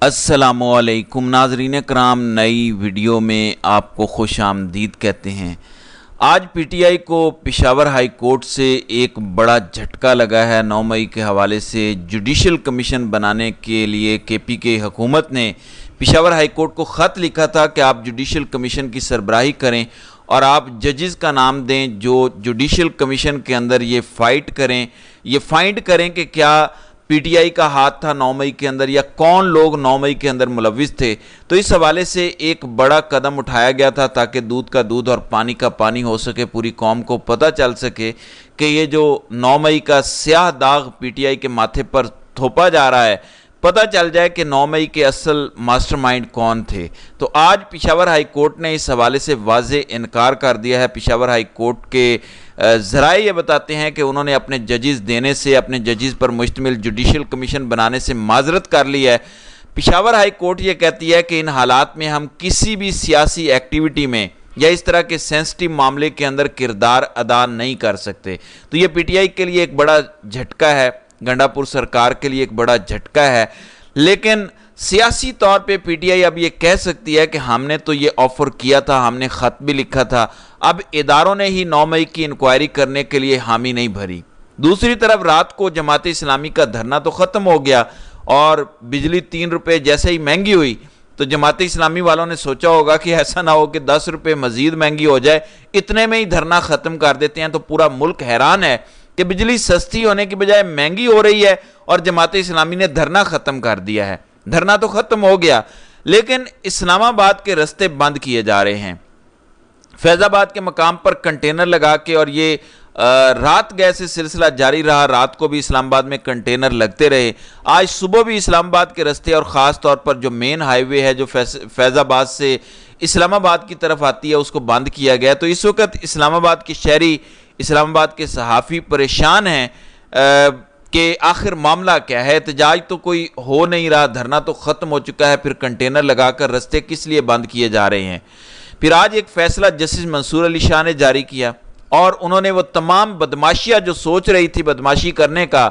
अस्सलामुअलैकुम नाज़रीन करام, नई वीडियो में आपको खुश आमदीद कहते हैं। आज पीटीआई को पेशावर हाई कोर्ट से एक बड़ा झटका लगा है। 9 मई के हवाले से जुडिशल कमीशन बनाने के लिए केपीके हुकूमत ने पेशावर हाई कोर्ट को ख़त लिखा था कि आप जुडिशल कमीशन की सरबराही करें और आप जजेस का नाम दें जो जुडिशल कमीशन के अंदर ये फाइंड करें कि क्या पीटीआई का हाथ था 9 मई के अंदर या कौन लोग 9 मई के अंदर मुलविस थे। तो इस हवाले से एक बड़ा कदम उठाया गया था ताकि दूध का दूध और पानी का पानी हो सके, पूरी कौम को पता चल सके कि ये जो 9 मई का स्याह दाग पीटीआई के माथे पर थोपा जा रहा है, पता चल जाए कि 9 मई के असल मास्टरमाइंड कौन थे। तो आज पेशावर हाई कोर्ट ने इस हवाले से वाज़े इनकार कर दिया है। पेशावर हाई कोर्ट के ज़राए ये बताते हैं कि उन्होंने अपने जजेस देने से, अपने जजेस पर मुश्तमिल जुडिशल कमीशन बनाने से माजरत कर ली है। पेशावर हाई कोर्ट ये कहती है कि इन हालात में हम किसी भी सियासी एक्टिविटी में या इस तरह के सेंसिटिव मामले के अंदर किरदार अदा नहीं कर सकते। तो ये पीटीआई के लिए एक बड़ा झटका है, गंडापुर सरकार के लिए एक बड़ा झटका है। लेकिन सियासी तौर पे पीटीआई अब ये कह सकती है कि हमने तो ये ऑफ़र किया था, हमने ख़त भी लिखा था, अब इदारों ने ही 9 मई की इंक्वायरी करने के लिए हामी नहीं भरी। दूसरी तरफ रात को जमात इस्लामी का धरना तो ख़त्म हो गया और बिजली 3 रुपये जैसे ही महंगी हुई तो जमात इस्लामी वालों ने सोचा होगा कि ऐसा ना हो कि 10 रुपये मज़ीद महंगी हो जाए, इतने में ही धरना ख़त्म कर देते हैं। तो पूरा मुल्क हैरान है कि बिजली सस्ती होने की बजाय महंगी हो रही है और जमात इस्लामी ने धरना ख़त्म कर दिया है। धरना तो ख़त्म हो गया लेकिन इस्लामाबाद के रास्ते बंद किए जा रहे हैं। फैज़ाबाद के मकाम पर कंटेनर लगा के, और ये रात गए से सिलसिला जारी रहा, रात को भी इस्लामाबाद में कंटेनर लगते रहे। आज सुबह भी इस्लामाबाद के रास्ते और ख़ास तौर पर जो मेन हाईवे है जो फैज़ाबाद से इस्लामाबाद की तरफ आती है उसको बंद किया गया। तो इस वक्त इस्लामाबाद के शहरी, इस्लामाबाद के सहाफ़ी परेशान हैं कि आखिर मामला क्या है। एहतजाज तो कोई हो नहीं रहा, धरना तो ख़त्म हो चुका है, फिर कंटेनर लगाकर रास्ते किस लिए बंद किए जा रहे हैं। फिर आज एक फ़ैसला जस्टिस मंसूर अली शाह ने जारी किया और उन्होंने वो तमाम बदमाशियाँ जो सोच रही थी बदमाशी करने का,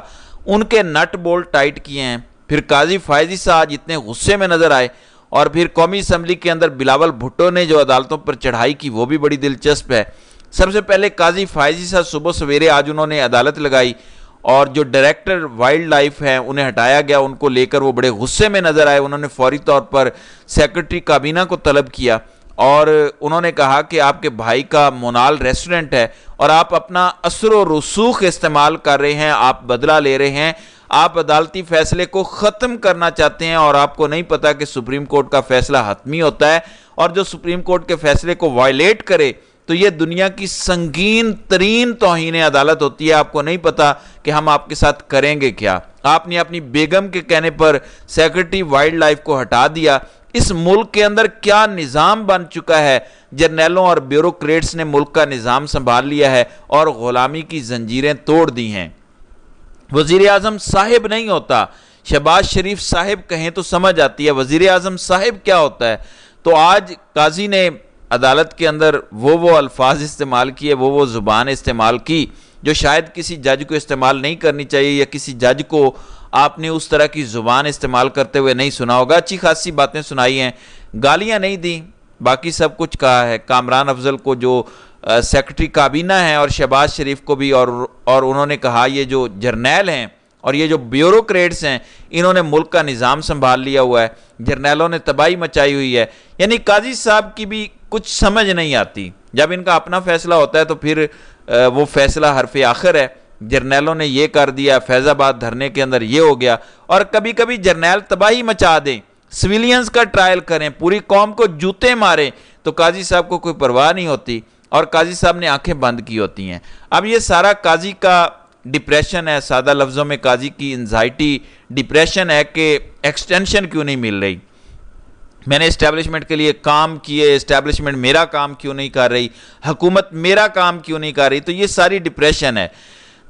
उनके नट बोल्ट टाइट किए हैं। फिर काजी फायजी साहब आज इतने गुस्से में नज़र आए और फिर कौमी असम्बली के अंदर बिलावल भुट्टो ने जो अदालतों पर चढ़ाई की वो भी बड़ी दिलचस्प है। सबसे पहले काजी फायजी साहब सुबह सवेरे आज उन्होंने अदालत लगाई और जो डायरेक्टर वाइल्ड लाइफ हैं उन्हें हटाया गया, उनको लेकर वो बड़े गुस्से में नज़र आए। उन्होंने फौरी तौर पर सेक्रेटरी काबीना को तलब किया और उन्होंने कहा कि आपके भाई का मोनाल रेस्टोरेंट है और आप अपना असर व रसूख इस्तेमाल कर रहे हैं, आप बदला ले रहे हैं, आप अदालती फ़ैसले को ख़त्म करना चाहते हैं और आपको नहीं पता कि सुप्रीम कोर्ट का फ़ैसला हतमी होता है और जो सुप्रीम कोर्ट के फ़ैसले को वायलेट करे तो ये दुनिया की संगीन तरीन तौहीन अदालत होती है। आपको नहीं पता कि हम आपके साथ करेंगे क्या। आपने अपनी बेगम के कहने पर सेक्रेटरी वाइल्ड लाइफ को हटा दिया। इस मुल्क के अंदर क्या निज़ाम बन चुका है। जर्नैलों और ब्यूरोक्रेट्स ने मुल्क का निज़ाम संभाल लिया है और ग़ुलामी की जंजीरें तोड़ दी हैं। वज़ीर आज़म साहिब नहीं होता, शहबाज शरीफ साहिब कहें तो समझ आती है, वज़ीर आज़म साहिब क्या होता है। तो आज काजी ने अदालत के अंदर वो अल्फाज इस्तेमाल किए, वो ज़ुबान इस्तेमाल की जो शायद किसी जज को इस्तेमाल नहीं करनी चाहिए या किसी जज को आपने उस तरह की ज़ुबान इस्तेमाल करते हुए नहीं सुना होगा। अच्छी खासी बातें सुनाई हैं, गालियां नहीं दी, बाकी सब कुछ कहा है। कामरान अफजल को जो सेक्रेटरी काबीना है और शहबाज शरीफ को भी, और उन्होंने कहा ये जो जर्नैल हैं और ये जो ब्यूरोक्रेट्स हैं इन्होंने मुल्क का निज़ाम संभाल लिया हुआ है, जर्नैलों ने तबाही मचाई हुई है। यानी काजी साहब की भी कुछ समझ नहीं आती। जब इनका अपना फ़ैसला होता है तो फिर वो फ़ैसला हरफ़े आखिर है। जर्नैलों ने ये कर दिया, फैज़ाबाद धरने के अंदर ये हो गया, और कभी कभी जर्नैल तबाही मचा दें, सिविलियंस का ट्रायल करें, पूरी कौम को जूते मारें, तो काजी साहब को कोई परवाह नहीं होती और काजी साहब ने आंखें बंद की होती हैं। अब ये सारा काजी का डिप्रेशन है, सादा लफ्ज़ों में काजी की एंजाइटी डिप्रेशन है कि एक्सटेंशन क्यों नहीं मिल रही, मैंने इस्टेब्लिशमेंट के लिए काम किए, इस्टेब्लिशमेंट मेरा काम क्यों नहीं कर रही, हुकूमत मेरा काम क्यों नहीं कर रही। तो ये सारी डिप्रेशन है।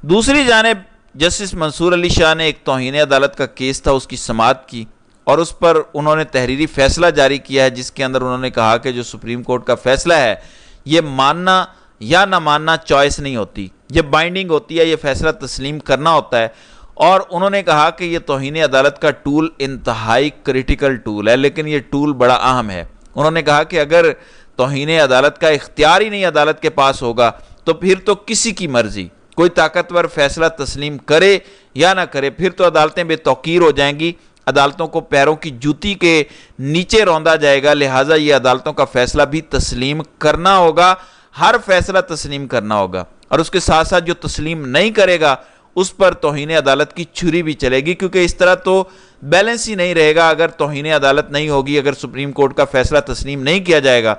दूसरी जानिब जस्टिस मंसूर अली शाह ने एक तौहीन अदालत का केस था उसकी समाअत की और उस पर उन्होंने तहरीरी फ़ैसला जारी किया है जिसके अंदर उन्होंने कहा कि जो सुप्रीम कोर्ट का फ़ैसला है ये मानना या ना मानना चॉइस नहीं होती, ये बाइंडिंग होती है, ये फ़ैसला तस्लीम करना होता है। اور انہوں نے کہا کہ یہ توہین عدالت کا ٹول انتہائی کریٹیکل ٹول ہے، لیکن یہ ٹول بڑا اہم ہے۔ انہوں نے کہا کہ اگر توہین عدالت کا اختیار ہی نہیں عدالت کے پاس ہوگا تو پھر تو کسی کی مرضی، کوئی طاقتور فیصلہ تسلیم کرے یا نہ کرے، پھر تو عدالتیں بے توقیر ہو جائیں گی، عدالتوں کو پیروں کی جوتی کے نیچے روندا جائے گا۔ لہٰذا یہ عدالتوں کا فیصلہ بھی تسلیم کرنا ہوگا، ہر فیصلہ تسلیم کرنا ہوگا، اور اس کے ساتھ ساتھ جو تسلیم نہیں کرے گا اس پر توہین عدالت کی چھری بھی چلے گی، کیونکہ اس طرح تو بیلنس ہی نہیں رہے گا۔ اگر توہین عدالت نہیں ہوگی، اگر سپریم کورٹ کا فیصلہ تسلیم نہیں کیا جائے گا،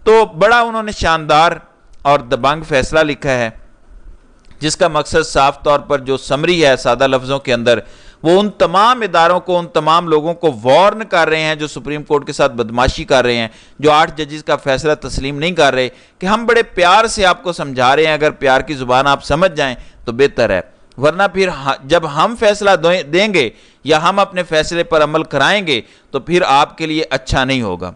تو بڑا انہوں نے شاندار اور دبنگ فیصلہ لکھا ہے، جس کا مقصد صاف طور پر جو سمری ہے سادہ لفظوں کے اندر، وہ ان تمام اداروں کو، ان تمام لوگوں کو وارن کر رہے ہیں جو سپریم کورٹ کے ساتھ بدماشی کر رہے ہیں، جو 8 ججز کا فیصلہ تسلیم نہیں کر رہے، کہ ہم بڑے پیار سے آپ کو سمجھا رہے ہیں، اگر پیار کی زبان آپ سمجھ جائیں تو بہتر ہے، ورنہ پھر جب ہم فیصلہ دیں گے یا ہم اپنے فیصلے پر عمل کرائیں گے تو پھر آپ کے لیے اچھا نہیں ہوگا۔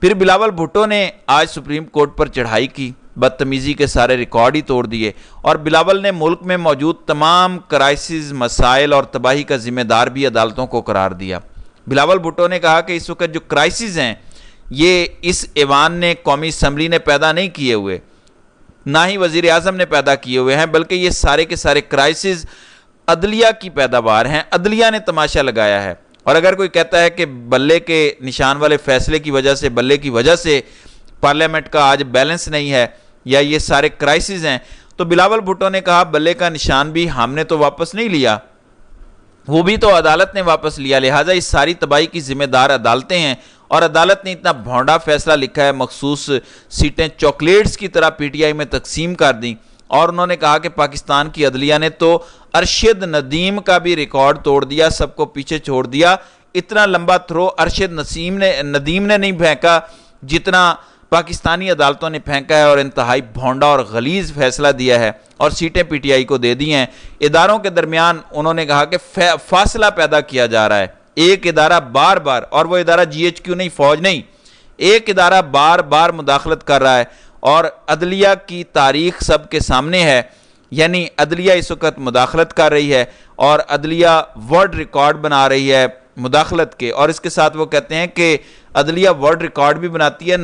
پھر بلاول بھٹو نے آج سپریم کورٹ پر چڑھائی کی، بدتمیزی کے سارے ریکارڈ ہی توڑ دیے، اور بلاول نے ملک میں موجود تمام کرائسس، مسائل اور تباہی کا ذمہ دار بھی عدالتوں کو قرار دیا۔ بلاول بھٹو نے کہا کہ اس وقت جو کرائسس ہیں یہ اس ایوان نے، قومی اسمبلی نے پیدا نہیں کیے ہوئے، نہ ہی وزیر اعظم نے پیدا کیے ہوئے ہیں، بلکہ یہ سارے کے سارے کرائسس عدلیہ کی پیداوار ہیں، عدلیہ نے تماشا لگایا ہے۔ اور اگر کوئی کہتا ہے کہ بلے کے نشان والے فیصلے کی وجہ سے، بلے کی وجہ سے پارلیمنٹ کا آج بیلنس نہیں ہے یا یہ سارے کرائسس ہیں، تو بلاول بھٹو نے کہا بلے کا نشان بھی ہم نے تو واپس نہیں لیا، وہ بھی تو عدالت نے واپس لیا، لہٰذا اس ساری تباہی کی ذمہ دار عدالتیں ہیں، اور عدالت نے اتنا بھونڈا فیصلہ لکھا ہے، مخصوص سیٹیں چاکلیٹس کی طرح پی ٹی آئی میں تقسیم کر دیں، اور انہوں نے کہا کہ پاکستان کی عدلیہ نے تو ارشد ندیم کا بھی ریکارڈ توڑ دیا، سب کو پیچھے چھوڑ دیا۔ اتنا لمبا تھرو ارشد ندیم نے نہیں پھینکا جتنا پاکستانی عدالتوں نے پھینکا ہے، اور انتہائی بھونڈا اور غلیظ فیصلہ دیا ہے، اور سیٹیں پی ٹی آئی کو دے دی ہیں۔ اداروں کے درمیان انہوں نے کہا کہ فاصلہ پیدا کیا جا رہا ہے، ایک ادارہ بار بار، اور وہ ادارہ جی ایچ کیو نہیں، فوج نہیں، ایک ادارہ بار بار مداخلت کر رہا ہے، اور عدلیہ کی تاریخ سب کے سامنے ہے، یعنی عدلیہ اس وقت مداخلت کر رہی ہے، اور عدلیہ ورلڈ ریکارڈ بنا رہی ہے مداخلت کے، اور اس کے ساتھ وہ کہتے ہیں کہ عدلیہ ورلڈ ریکارڈ بھی بناتی ہے،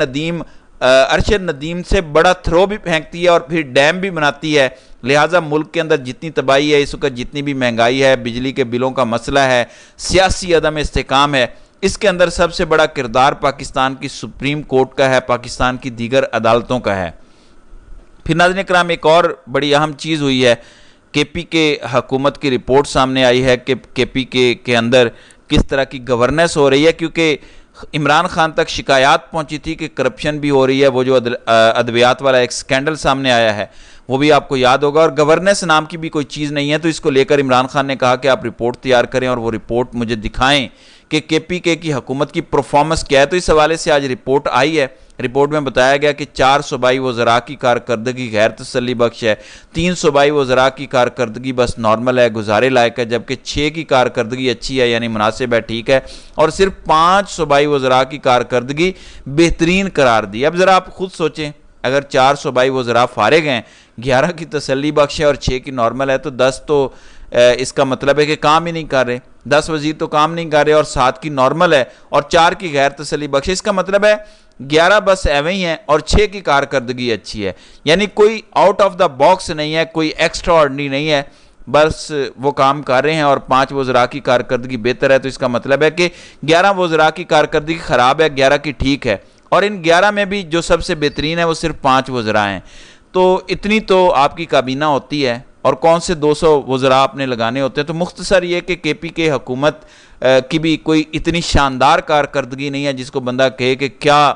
ارشد ندیم سے بڑا تھرو بھی پھینکتی ہے، اور پھر ڈیم بھی بناتی ہے۔ لہٰذا ملک کے اندر جتنی تباہی ہے اس وقت، جتنی بھی مہنگائی ہے، بجلی کے بلوں کا مسئلہ ہے، سیاسی عدم استحکام ہے، اس کے اندر سب سے بڑا کردار پاکستان کی سپریم کورٹ کا ہے، پاکستان کی دیگر عدالتوں کا ہے۔ پھر ناظرین کرام، ایک اور بڑی اہم چیز ہوئی ہے، کے پی کے حکومت کی رپورٹ سامنے آئی ہے کہ کے پی کے اندر کس طرح کی گورننس ہو رہی ہے، کیونکہ عمران خان تک شکایات پہنچی تھی کہ کرپشن بھی ہو رہی ہے، وہ جو ادویات والا ایک سکینڈل سامنے آیا ہے وہ بھی آپ کو یاد ہوگا، اور گورننس نام کی بھی کوئی چیز نہیں ہے، تو اس کو لے کر عمران خان نے کہا کہ آپ رپورٹ تیار کریں اور وہ رپورٹ مجھے دکھائیں کہ کے پی کے کی حکومت کی پرفارمنس کیا ہے۔ تو اس حوالے سے آج رپورٹ آئی ہے، رپورٹ میں بتایا گیا کہ 4 صوبائی وزراء کی کارکردگی غیر تسلی بخش ہے، 3 صوبائی وزراء کی کارکردگی بس نارمل ہے، گزارے لائق ہے، جبکہ 6 کی کارکردگی اچھی ہے، یعنی مناسب ہے، ٹھیک ہے، اور صرف 5 صوبائی وزراء کی کارکردگی بہترین قرار دی۔ اب ذرا آپ خود سوچیں، اگر 4 صوبائی وزراء فارغ ہیں، 11 کی تسلی بخش ہے اور 6 کی نارمل ہے، تو 10 تو اس کا مطلب ہے کہ کام ہی نہیں کر رہے، 10 وزیر تو کام نہیں کر رہے، اور 7 کی نارمل ہے اور 4 کی غیر تسلی بخش ہے، اس کا مطلب ہے 11 بس ایویں ہی ہیں اور 6 کی کارکردگی اچھی ہے، یعنی کوئی آؤٹ آف دا باکس نہیں ہے، کوئی ایکسٹرا آرڈنری نہیں ہے، بس وہ کام کر رہے ہیں، اور 5 وزراء کی کارکردگی بہتر ہے، تو اس کا مطلب ہے کہ 11 وزراء کی کارکردگی خراب ہے، 11 کی ٹھیک ہے، اور ان 11 میں بھی جو سب سے بہترین ہے وہ صرف 5 وزراء ہیں۔ تو اتنی تو آپ کی کابینہ ہوتی ہے، اور کون سے 200 وزراء آپ نے لگانے ہوتے ہیں۔ تو مختصر یہ کہ کے پی کے حکومت کی بھی کوئی اتنی شاندار کارکردگی نہیں ہے جس کو بندہ کہے کہ کیا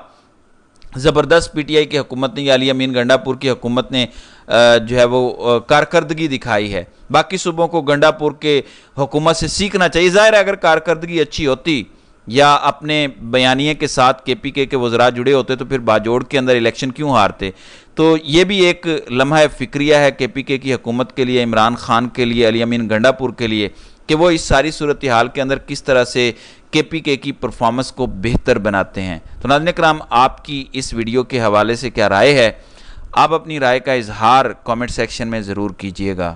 زبردست پی ٹی آئی کی حکومت نے، علی امین گنڈا پور کی حکومت نے جو ہے وہ کارکردگی دکھائی ہے۔ باقی صوبوں کو گنڈا پور کے حکومت سے سیکھنا چاہیے۔ ظاہر ہے اگر کارکردگی اچھی ہوتی یا اپنے بیانیے کے ساتھ کے پی کے وزراء جڑے ہوتے تو پھر باجوڑ کے اندر الیکشن کیوں ہارتے۔ تو یہ بھی ایک لمحہ فکریہ ہے کے پی کے کی حکومت کے لیے، عمران خان کے لیے، علی امین گنڈا پور کے لیے، کہ وہ اس ساری صورتحال کے اندر کس طرح سے کے پی کے کی پرفارمنس کو بہتر بناتے ہیں۔ تو ناظرین کرام، آپ کی اس ویڈیو کے حوالے سے کیا رائے ہے؟ آپ اپنی رائے کا اظہار کامنٹ سیکشن میں ضرور کیجئے گا۔